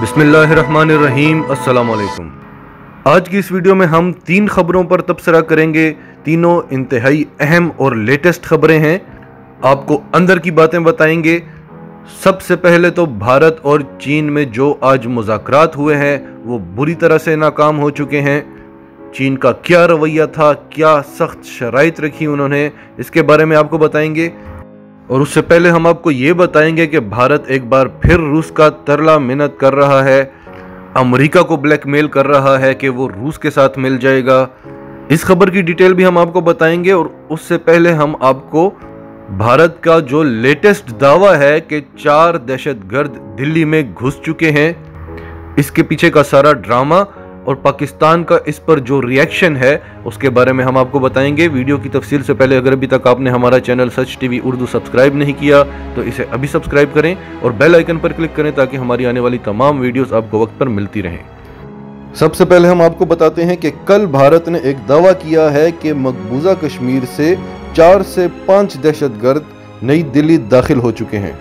बिस्मिल्लाहिर्रहमानिर्रहीम, अस्सलाम वालेकुम। आज की इस वीडियो में हम 3 खबरों पर तबसरा करेंगे। तीनों इंतहाई अहम और लेटेस्ट खबरें हैं। आपको अंदर की बातें बताएंगे। सबसे पहले तो भारत और चीन में जो आज मुज़ाकरात हुए हैं वो बुरी तरह से नाकाम हो चुके हैं। चीन का क्या रवैया था, क्या सख्त शराइत रखी उन्होंने, इसके बारे में आपको बताएंगे। और उससे पहले हम आपको ये बताएंगे कि भारत एक बार फिर रूस का तरला मिन्नत कर रहा है, अमेरिका को ब्लैकमेल कर रहा है कि वो रूस के साथ मिल जाएगा। इस खबर की डिटेल भी हम आपको बताएंगे। और उससे पहले हम आपको भारत का जो लेटेस्ट दावा है कि 4 दहशतगर्द दिल्ली में घुस चुके हैं, इसके पीछे का सारा ड्रामा और पाकिस्तान का इस पर जो रिएक्शन है उसके बारे में हम आपको बताएंगे। वीडियो की तफसील से पहले अगर अभी तक आपने हमारा चैनल सच टीवी उर्दू सब्सक्राइब नहीं किया तो इसे अभी सब्सक्राइब करें और बेल आइकन पर क्लिक करें ताकि हमारी आने वाली तमाम वीडियोस आपको वक्त पर मिलती रहें। सबसे पहले हम आपको बताते हैं कि कल भारत ने एक दावा किया है कि मकबूजा कश्मीर से 4 से 5 दहशतगर्द नई दिल्ली दाखिल हो चुके हैं।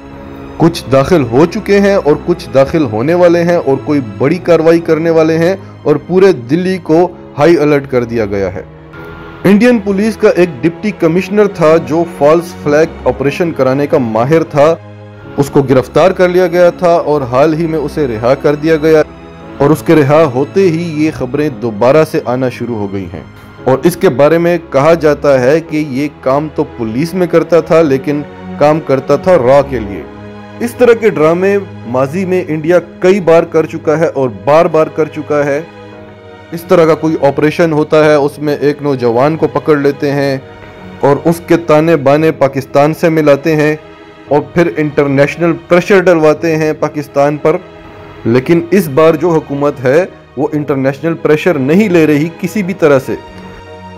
कुछ दाखिल हो चुके हैं और कुछ दाखिल होने वाले हैं और कोई बड़ी कार्रवाई करने वाले हैं और पूरे दिल्ली को हाई अलर्ट कर दिया गया है। इंडियन पुलिस का एक डिप्टी कमिश्नर था जो फॉल्स फ्लैग ऑपरेशन कराने का माहिर था, उसको गिरफ्तार कर लिया गया था और हाल ही में उसे रिहा कर दिया गया। और उसके रिहा होते ही ये खबरें दोबारा से आना शुरू हो गई हैं और इसके बारे में कहा जाता है कि ये काम तो पुलिस में करता था लेकिन काम करता था रॉ के लिए। इस तरह के ड्रामे माजी में इंडिया कई बार कर चुका है और बार बार कर चुका है। इस तरह का कोई ऑपरेशन होता है, उसमें एक नौजवान को पकड़ लेते हैं और उसके ताने बाने पाकिस्तान से मिलाते हैं और फिर इंटरनेशनल प्रेशर डलवाते हैं पाकिस्तान पर। लेकिन इस बार जो हुकूमत है वो इंटरनेशनल प्रेशर नहीं ले रही किसी भी तरह से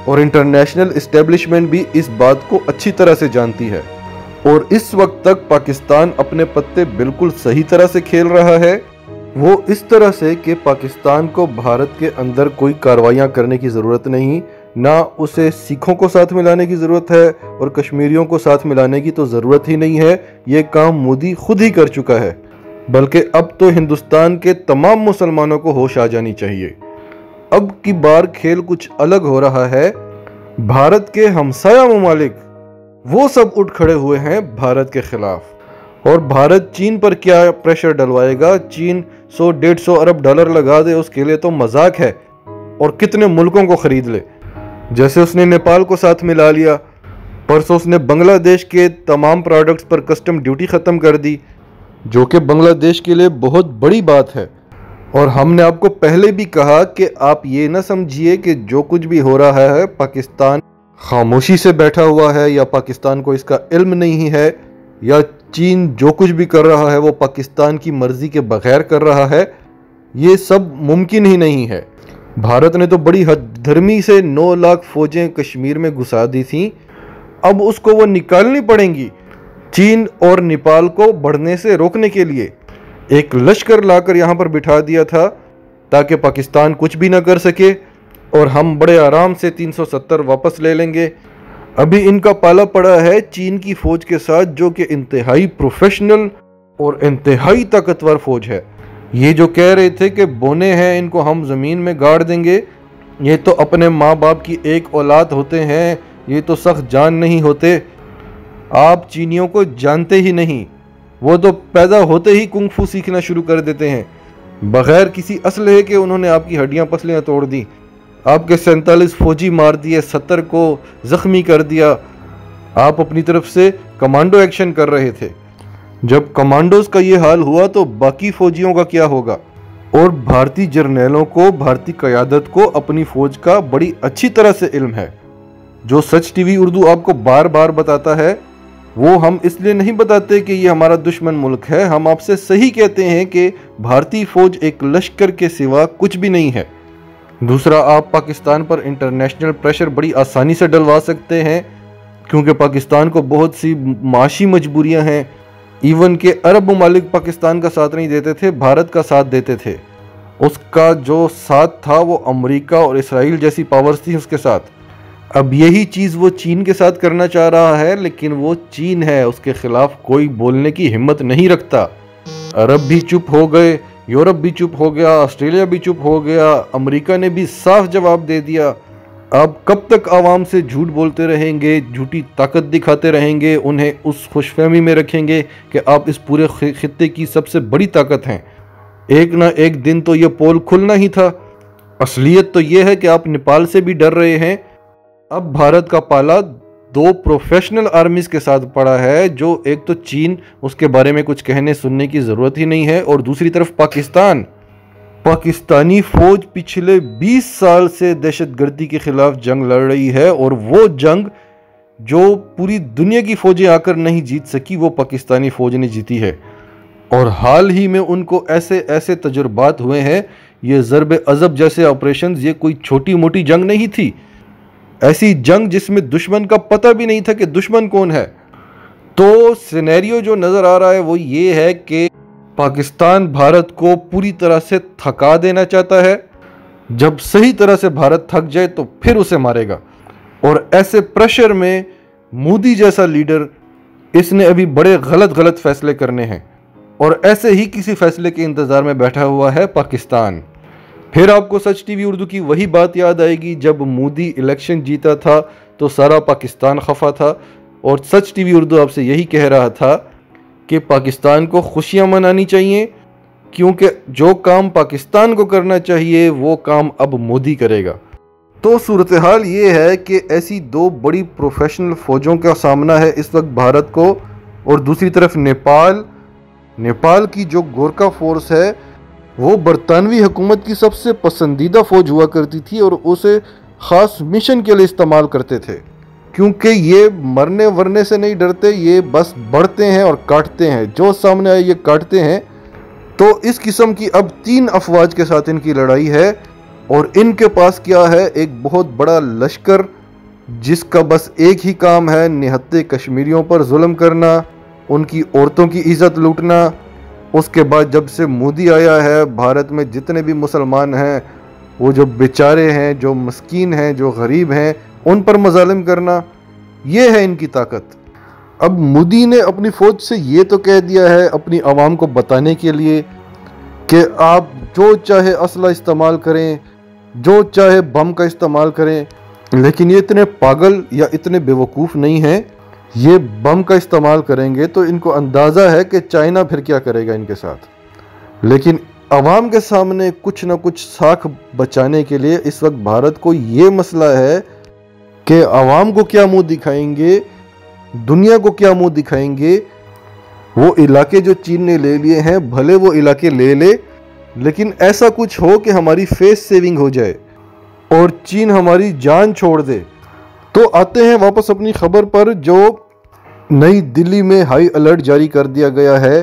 और इंटरनेशनल एस्टेब्लिशमेंट भी इस बात को अच्छी तरह से जानती है। और इस वक्त तक पाकिस्तान अपने पत्ते बिल्कुल सही तरह से खेल रहा है। वो इस तरह से कि पाकिस्तान को भारत के अंदर कोई कार्रवाइयाँ करने की ज़रूरत नहीं, ना उसे सिखों को साथ मिलाने की ज़रूरत है और कश्मीरियों को साथ मिलाने की तो ज़रूरत ही नहीं है। ये काम मोदी खुद ही कर चुका है। बल्कि अब तो हिंदुस्तान के तमाम मुसलमानों को होश आ जानी चाहिए। अब की बार खेल कुछ अलग हो रहा है। भारत के हमसाया ममालिक वो सब उठ खड़े हुए हैं भारत के खिलाफ। और भारत चीन पर क्या प्रेशर डलवाएगा? चीन 100-150 अरब डॉलर लगा दे उसके लिए तो मजाक है। और कितने मुल्कों को खरीद ले, जैसे उसने नेपाल को साथ मिला लिया। परसों उसने बांग्लादेश के तमाम प्रोडक्ट्स पर कस्टम ड्यूटी ख़त्म कर दी, जो कि बांग्लादेश के लिए बहुत बड़ी बात है। और हमने आपको पहले भी कहा कि आप ये ना समझिए कि जो कुछ भी हो रहा है पाकिस्तान खामोशी से बैठा हुआ है या पाकिस्तान को इसका इल्म नहीं है या चीन जो कुछ भी कर रहा है वो पाकिस्तान की मर्जी के बगैर कर रहा है। ये सब मुमकिन ही नहीं है। भारत ने तो बड़ी हदधर्मी से 9 लाख फौजें कश्मीर में घुसा दी थी, अब उसको वो निकालनी पड़ेंगी। चीन और नेपाल को बढ़ने से रोकने के लिए एक लश्कर लाकर यहाँ पर बिठा दिया था ताकि पाकिस्तान कुछ भी ना कर सके और हम बड़े आराम से 370 वापस ले लेंगे। अभी इनका पाला पड़ा है चीन की फौज के साथ, जो कि इंतहाई प्रोफेशनल और इंतहाई ताकतवर फौज है। ये जो कह रहे थे कि बोने हैं इनको हम ज़मीन में गाड़ देंगे, ये तो अपने माँ बाप की एक औलाद होते हैं, ये तो सख्त जान नहीं होते। आप चीनियों को जानते ही नहीं, वो तो पैदा होते ही कुंग फू सीखना शुरू कर देते हैं। बगैर किसी असलहे के उन्होंने आपकी हड्डियाँ पसलियाँ तोड़ दी, आपके 47 फौजी मार दिए, 70 को ज़ख्मी कर दिया। आप अपनी तरफ से कमांडो एक्शन कर रहे थे। जब कमांडोज का ये हाल हुआ तो बाकी फौजियों का क्या होगा? और भारतीय जर्नैलों को, भारतीय क़यादत को अपनी फ़ौज का बड़ी अच्छी तरह से इल्म है। जो सच टीवी उर्दू आपको बार बार बताता है वो हम इसलिए नहीं बताते कि ये हमारा दुश्मन मुल्क है। हम आपसे सही कहते हैं कि भारतीय फ़ौज एक लश्कर के सिवा कुछ भी नहीं है। दूसरा, आप पाकिस्तान पर इंटरनेशनल प्रेशर बड़ी आसानी से डलवा सकते हैं क्योंकि पाकिस्तान को बहुत सी माशी मजबूरियां हैं। इवन के अरब ममालिक पाकिस्तान का साथ नहीं देते थे, भारत का साथ देते थे। उसका जो साथ था वो अमेरिका और इसराइल जैसी पावर्स थी उसके साथ। अब यही चीज़ वो चीन के साथ करना चाह रहा है, लेकिन वो चीन है, उसके खिलाफ कोई बोलने की हिम्मत नहीं रखता। अरब भी चुप हो गए, यूरोप भी चुप हो गया, ऑस्ट्रेलिया भी चुप हो गया, अमेरिका ने भी साफ जवाब दे दिया। आप कब तक आवाम से झूठ बोलते रहेंगे, झूठी ताकत दिखाते रहेंगे, उन्हें उस खुशफहमी में रखेंगे कि आप इस पूरे खित्ते की सबसे बड़ी ताकत हैं। एक ना एक दिन तो ये पोल खुलना ही था। असलियत तो ये है कि आप नेपाल से भी डर रहे हैं। अब भारत का पाला दो प्रोफेशनल आर्मीज के साथ पड़ा है, जो एक तो चीन, उसके बारे में कुछ कहने सुनने की ज़रूरत ही नहीं है, और दूसरी तरफ पाकिस्तान। पाकिस्तानी फ़ौज पिछले 20 साल से दहशतगर्दी के ख़िलाफ़ जंग लड़ रही है, और वो जंग जो पूरी दुनिया की फ़ौजें आकर नहीं जीत सकी, वो पाकिस्तानी फ़ौज ने जीती है। और हाल ही में उनको ऐसे ऐसे तजुर्बात हुए हैं, ये ज़रब अज़ब जैसे ऑपरेशन, ये कोई छोटी मोटी जंग नहीं थी। ऐसी जंग जिसमें दुश्मन का पता भी नहीं था कि दुश्मन कौन है। तो सिनेरियो जो नज़र आ रहा है वो ये है कि पाकिस्तान भारत को पूरी तरह से थका देना चाहता है। जब सही तरह से भारत थक जाए तो फिर उसे मारेगा। और ऐसे प्रेशर में मोदी जैसा लीडर, इसने अभी बड़े गलत फैसले करने हैं, और ऐसे ही किसी फैसले के इंतज़ार में बैठा हुआ है पाकिस्तान। फिर आपको सच टीवी उर्दू की वही बात याद आएगी, जब मोदी इलेक्शन जीता था तो सारा पाकिस्तान खफा था, और सच टीवी उर्दू आपसे यही कह रहा था कि पाकिस्तान को खुशियां मनानी चाहिए, क्योंकि जो काम पाकिस्तान को करना चाहिए वो काम अब मोदी करेगा। तो सूरत हाल ये है कि ऐसी दो बड़ी प्रोफेशनल फ़ौजों का सामना है इस वक्त भारत को, और दूसरी तरफ नेपाल की जो गोरखा फोर्स है वो बरतानवी हुकूमत की सबसे पसंदीदा फ़ौज हुआ करती थी, और उसे ख़ास मिशन के लिए इस्तेमाल करते थे, क्योंकि ये मरने वरने से नहीं डरते, ये बस बढ़ते हैं और काटते हैं, जो सामने आए ये काटते हैं। तो इस किस्म की अब 3 अफवाज के साथ इनकी लड़ाई है, और इनके पास क्या है, एक बहुत बड़ा लश्कर जिसका बस एक ही काम है, निहत्ते कश्मीरियों पर जुल्म करना, उनकी औरतों की इज़्ज़त लूटना। उसके बाद जब से मोदी आया है, भारत में जितने भी मुसलमान हैं, वो जो बेचारे हैं, जो मस्कीन हैं, जो गरीब हैं, उन पर मजालिम करना, ये है इनकी ताकत। अब मोदी ने अपनी फ़ौज से ये तो कह दिया है अपनी आवाम को बताने के लिए कि आप जो चाहे असला इस्तेमाल करें, जो चाहे बम का इस्तेमाल करें, लेकिन ये इतने पागल या इतने बेवकूफ़ नहीं हैं। ये बम का इस्तेमाल करेंगे तो इनको अंदाज़ा है कि चाइना फिर क्या करेगा इनके साथ। लेकिन अवाम के सामने कुछ ना कुछ साख बचाने के लिए इस वक्त भारत को ये मसला है कि अवाम को क्या मुंह दिखाएंगे, दुनिया को क्या मुंह दिखाएंगे। वो इलाके जो चीन ने ले लिए हैं, भले वो इलाके ले ले, लेकिन ऐसा कुछ हो कि हमारी फेस सेविंग हो जाए और चीन हमारी जान छोड़ दे। तो आते हैं वापस अपनी खबर पर, जो नई दिल्ली में हाई अलर्ट जारी कर दिया गया है।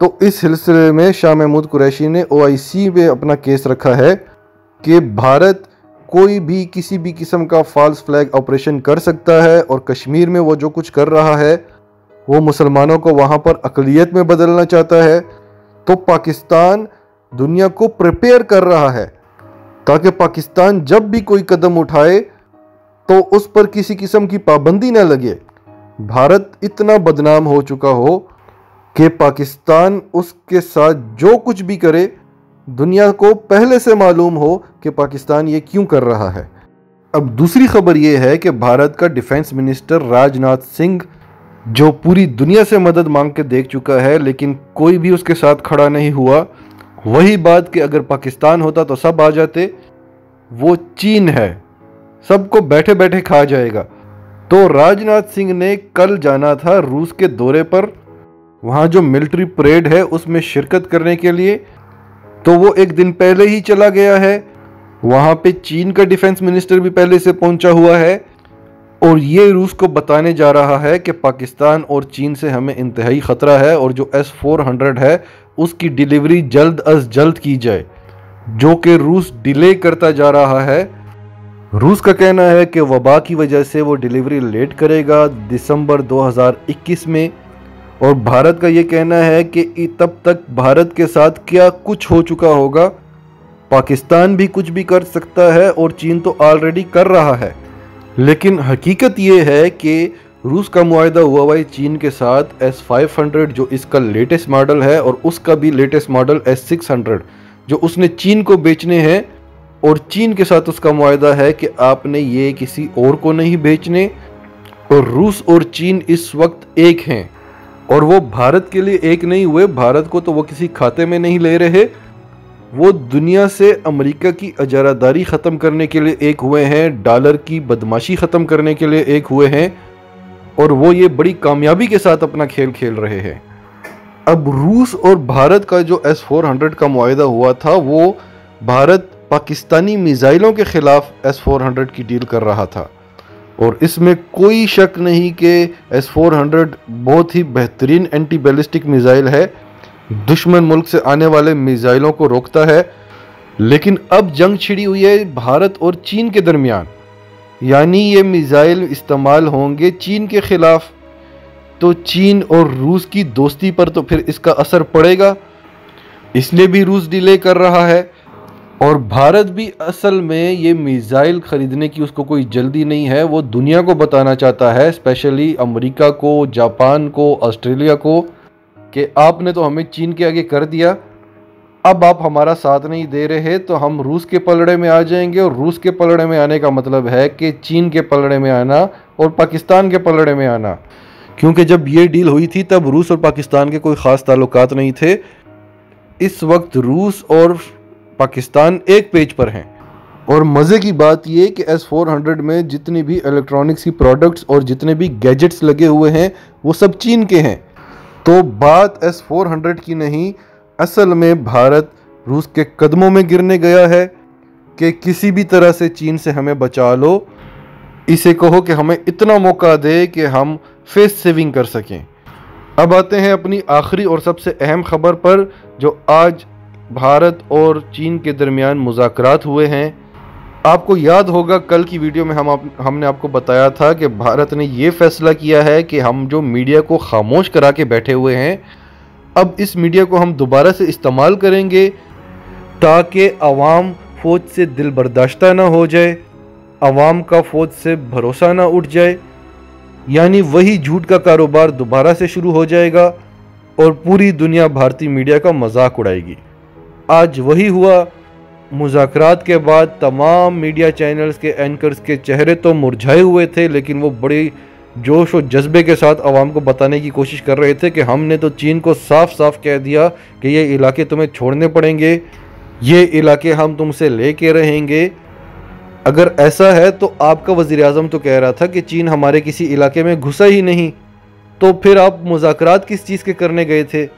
तो इस सिलसिले में शाह महमूद कुरैशी ने OIC में अपना केस रखा है कि भारत कोई भी किसी भी किस्म का फॉल्स फ्लैग ऑपरेशन कर सकता है, और कश्मीर में वो जो कुछ कर रहा है वो मुसलमानों को वहाँ पर अक़लियत में बदलना चाहता है। तो पाकिस्तान दुनिया को प्रिपेयर कर रहा है ताकि पाकिस्तान जब भी कोई कदम उठाए तो उस पर किसी किस्म की पाबंदी न लगे। भारत इतना बदनाम हो चुका हो कि पाकिस्तान उसके साथ जो कुछ भी करे, दुनिया को पहले से मालूम हो कि पाकिस्तान ये क्यों कर रहा है। अब दूसरी खबर ये है कि भारत का डिफेंस मिनिस्टर राजनाथ सिंह, जो पूरी दुनिया से मदद मांग के देख चुका है लेकिन कोई भी उसके साथ खड़ा नहीं हुआ, वही बात कि अगर पाकिस्तान होता तो सब आ जाते, वो चीन है, सबको बैठे बैठे खा जाएगा। तो राजनाथ सिंह ने कल जाना था रूस के दौरे पर, वहाँ जो मिलिट्री परेड है उसमें शिरकत करने के लिए। तो वो एक दिन पहले ही चला गया है। वहाँ पे चीन का डिफेंस मिनिस्टर भी पहले से पहुँचा हुआ है, और ये रूस को बताने जा रहा है कि पाकिस्तान और चीन से हमें इंतहाई ख़तरा है, और जो S-400 है उसकी डिलीवरी जल्द अज जल्द की जाए, जो कि रूस डिले करता जा रहा है। रूस का कहना है कि वबा की वजह से वो डिलीवरी लेट करेगा दिसंबर 2021 में, और भारत का ये कहना है कि तब तक भारत के साथ क्या कुछ हो चुका होगा, पाकिस्तान भी कुछ भी कर सकता है और चीन तो ऑलरेडी कर रहा है। लेकिन हकीकत ये है कि रूस का मुआहदा हुआ है चीन के साथ S500 जो इसका लेटेस्ट मॉडल है, और उसका भी लेटेस्ट मॉडल S600 जो उसने चीन को बेचने हैं। और चीन के साथ उसका मुआहदा है कि आपने ये किसी और को नहीं बेचने। और रूस और चीन इस वक्त एक हैं, और वो भारत के लिए एक नहीं हुए। भारत को तो वो किसी खाते में नहीं ले रहे, वो दुनिया से अमेरिका की इजारादारी ख़त्म करने के लिए एक हुए हैं, डॉलर की बदमाशी ख़त्म करने के लिए एक हुए हैं, और वो ये बड़ी कामयाबी के साथ अपना खेल खेल रहे हैं। अब रूस और भारत का जो S400 का मुआहदा हुआ था, वो भारत पाकिस्तानी मिसाइलों के ख़िलाफ़ S400 की डील कर रहा था, और इसमें कोई शक नहीं कि S400 बहुत ही बेहतरीन एंटी बैलिस्टिक मिसाइल है, दुश्मन मुल्क से आने वाले मिसाइलों को रोकता है। लेकिन अब जंग छिड़ी हुई है भारत और चीन के दरमियान, यानी ये मिसाइल इस्तेमाल होंगे चीन के ख़िलाफ़, तो चीन और रूस की दोस्ती पर तो फिर इसका असर पड़ेगा। इसलिए भी रूस डिले कर रहा है, और भारत भी असल में ये मिसाइल ख़रीदने की उसको कोई जल्दी नहीं है। वो दुनिया को बताना चाहता है, स्पेशली अमेरिका को, जापान को, ऑस्ट्रेलिया को, कि आपने तो हमें चीन के आगे कर दिया, अब आप हमारा साथ नहीं दे रहे तो हम रूस के पलड़े में आ जाएंगे। और रूस के पलड़े में आने का मतलब है कि चीन के पलड़े में आना और पाकिस्तान के पलड़े में आना, क्योंकि जब ये डील हुई थी तब रूस और पाकिस्तान के कोई ख़ास ताल्लुकात नहीं थे। इस वक्त रूस और पाकिस्तान एक पेज पर हैं। और मज़े की बात ये कि S400 में जितनी भी इलेक्ट्रॉनिक्स की प्रोडक्ट्स और जितने भी गैजेट्स लगे हुए हैं वो सब चीन के हैं। तो बात S400 की नहीं, असल में भारत रूस के कदमों में गिरने गया है कि किसी भी तरह से चीन से हमें बचा लो, इसे कहो कि हमें इतना मौका दे कि हम फेस सेविंग कर सकें। अब आते हैं अपनी आखिरी और सबसे अहम खबर पर, जो आज भारत और चीन के दरमियान मुज़ाकरात हुए हैं। आपको याद होगा कल की वीडियो में हमने आपको बताया था कि भारत ने ये फैसला किया है कि हम जो मीडिया को खामोश करा के बैठे हुए हैं, अब इस मीडिया को हम दोबारा से इस्तेमाल करेंगे ताकि अवाम फ़ौज से दिल बर्दाश्ता ना हो जाए, अवाम का फ़ौज से भरोसा ना उठ जाए, यानी वही झूठ का कारोबार दोबारा से शुरू हो जाएगा और पूरी दुनिया भारतीय मीडिया का मजाक उड़ाएगी। आज वही हुआ। मुज़ाकरात के बाद तमाम मीडिया चैनल्स के एंकर्स के चेहरे तो मुरझाए हुए थे, लेकिन वो बड़ी जोश और जज्बे के साथ आवाम को बताने की कोशिश कर रहे थे कि हमने तो चीन को साफ साफ कह दिया कि ये इलाके तुम्हें छोड़ने पड़ेंगे, ये इलाके हम तुमसे लेके रहेंगे। अगर ऐसा है तो आपका वज़ीर आज़म तो कह रहा था कि चीन हमारे किसी इलाके में घुसा ही नहीं, तो फिर आप मुज़ाकरात किस चीज़ के करने गए थे?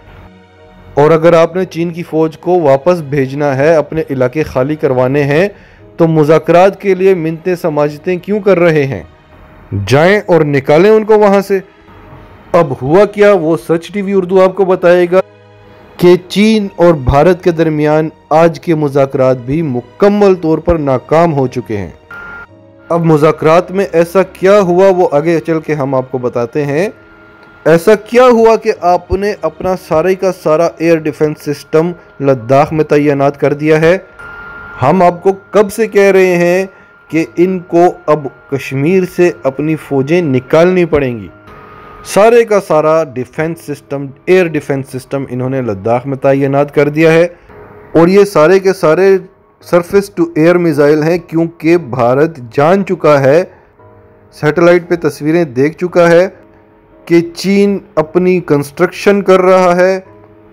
और अगर आपने चीन की फ़ौज को वापस भेजना है, अपने इलाके खाली करवाने हैं, तो मुज़ाकरात के लिए मिन्नतें समाजतें क्यों कर रहे हैं? जाएं और निकालें उनको वहाँ से। अब हुआ क्या, वो सच टीवी उर्दू आपको बताएगा कि चीन और भारत के दरमियान आज के मुज़ाकरात भी मुकम्मल तौर पर नाकाम हो चुके हैं। अब मुज़ाकरात में ऐसा क्या हुआ वो आगे चल के हम आपको बताते हैं। ऐसा क्या हुआ कि आपने अपना सारे का सारा एयर डिफेंस सिस्टम लद्दाख में तैनात कर दिया है। हम आपको कब से कह रहे हैं कि इनको अब कश्मीर से अपनी फ़ौजें निकालनी पड़ेंगी। सारे का सारा defence system, air defence system इन्होंने लद्दाख में तैनात कर दिया है, और ये सारे के सारे सरफेस टू एयर मिसाइल हैं, क्योंकि भारत जान चुका है, सैटेलाइट पे तस्वीरें देख चुका है कि चीन अपनी कंस्ट्रक्शन कर रहा है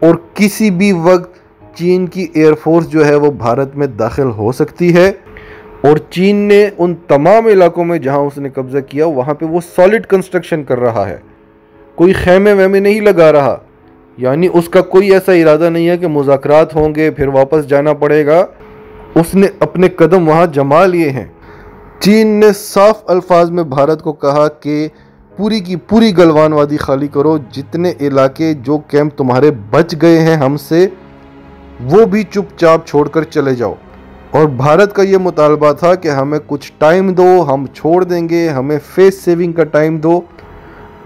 और किसी भी वक्त चीन की एयरफोर्स जो है वो भारत में दाखिल हो सकती है। और चीन ने उन तमाम इलाकों में जहां उसने कब्जा किया वहां पे वो सॉलिड कंस्ट्रक्शन कर रहा है, कोई खेमे वेमे नहीं लगा रहा। यानी उसका कोई ऐसा इरादा नहीं है कि मुज़ाकरात होंगे फिर वापस जाना पड़ेगा। उसने अपने कदम वहां जमा लिए हैं। चीन ने साफ अल्फाज में भारत को कहा कि पूरी की पूरी गलवान वादी खाली करो, जितने इलाके जो कैंप तुम्हारे बच गए हैं हमसे वो भी चुपचाप छोड़कर चले जाओ। और भारत का ये मुतालबा था कि हमें कुछ टाइम दो, हम छोड़ देंगे, हमें फेस सेविंग का टाइम दो,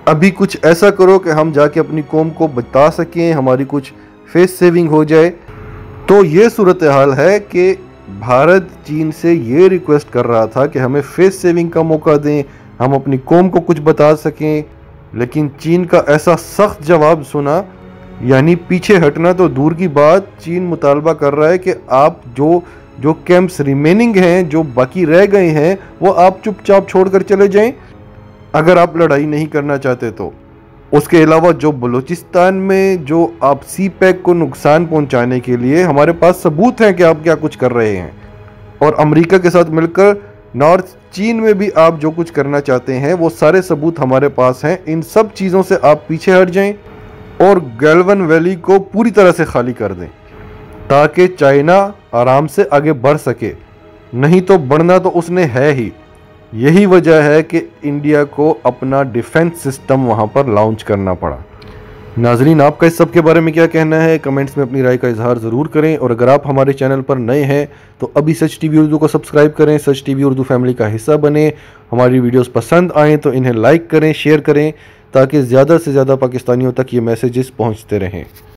अभी कुछ ऐसा करो कि हम जाके अपनी कौम को बता सकें, हमारी कुछ फेस सेविंग हो जाए। तो ये सूरत हाल है कि भारत चीन से ये रिक्वेस्ट कर रहा था कि हमें फेस सेविंग का मौका दें, हम अपनी कौम को कुछ बता सकें, लेकिन चीन का ऐसा सख्त जवाब सुना, यानी पीछे हटना तो दूर की बात, चीन मुतालबा कर रहा है कि आप जो कैंप्स रिमेनिंग हैं, जो बाकी रह गए हैं, वो आप चुपचाप छोड़कर चले जाएं अगर आप लड़ाई नहीं करना चाहते तो। उसके अलावा जो बलूचिस्तान में जो आप सी पैक को नुकसान पहुंचाने के लिए, हमारे पास सबूत हैं कि आप क्या कुछ कर रहे हैं, और अमेरिका के साथ मिलकर नॉर्थ चीन में भी आप जो कुछ करना चाहते हैं वो सारे सबूत हमारे पास हैं। इन सब चीज़ों से आप पीछे हट जाएं और गैल्वन वैली को पूरी तरह से खाली कर दें ताकि चाइना आराम से आगे बढ़ सके, नहीं तो बढ़ना तो उसने है ही। यही वजह है कि इंडिया को अपना डिफेंस सिस्टम वहां पर लॉन्च करना पड़ा। नाजरीन, आपका इस सब के बारे में क्या कहना है? कमेंट्स में अपनी राय का इजहार ज़रूर करें, और अगर आप हमारे चैनल पर नए हैं तो अभी सच टीवी उर्दू को सब्सक्राइब करें, सच टीवी उर्दू फैमिली का हिस्सा बने। हमारी वीडियोस पसंद आएँ तो इन्हें लाइक करें, शेयर करें, ताकि ज़्यादा से ज़्यादा पाकिस्तानियों तक ये मैसेजेस पहुँचते रहें।